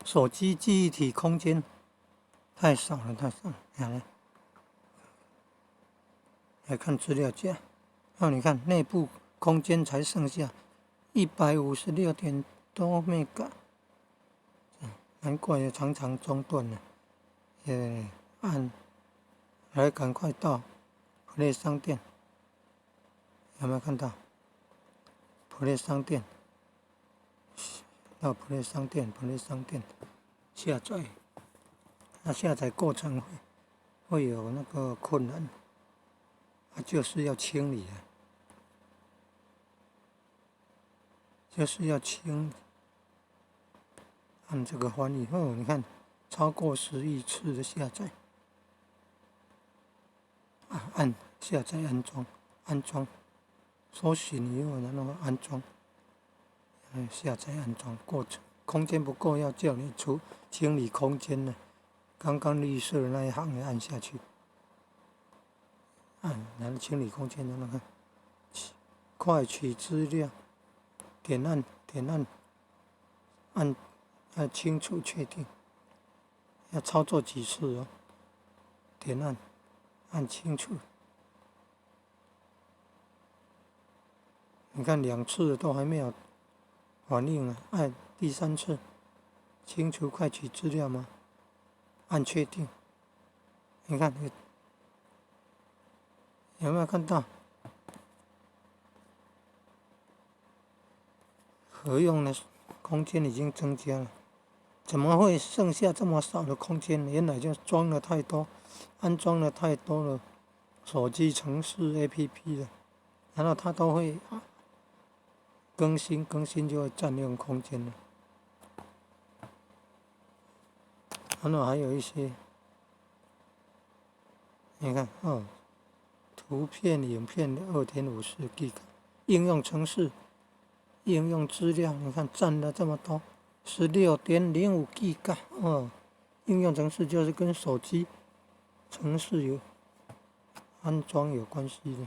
手机记忆体空间太少了，太少了。来看资料夹，你看内部空间才剩下156多 MB， 难怪常常中断了。来赶快到 Play 商店，有没有看到 Play 商店？到 Play 商店下载，那下载过程会有那个困难，就是要清理就是要清。按这个翻译后，你看超过10亿次的下载，按下载安装，搜寻以后然后安装，下载安装过程。空间不够要叫你清理空间呢。刚刚绿色的那一行按下去，然后清理空间的那个快取资料，点按清楚确定，要操作几次哦。点按清楚，你看2次都还没有反应啊，按第3次，清除快取资料吗？按确定，你看有没有看到？可用的空间已经增加了，怎么会剩下这么少的空间？原来就装了太多，安装了太多了手机程式 APP 了，然后它都会更新就会占用空间了。然后还有一些，你看图片、影片的2.54G， 应用程式、应用资料，你看占了这么多，16.05G， 应用程式就是跟手机程式安装有关系的。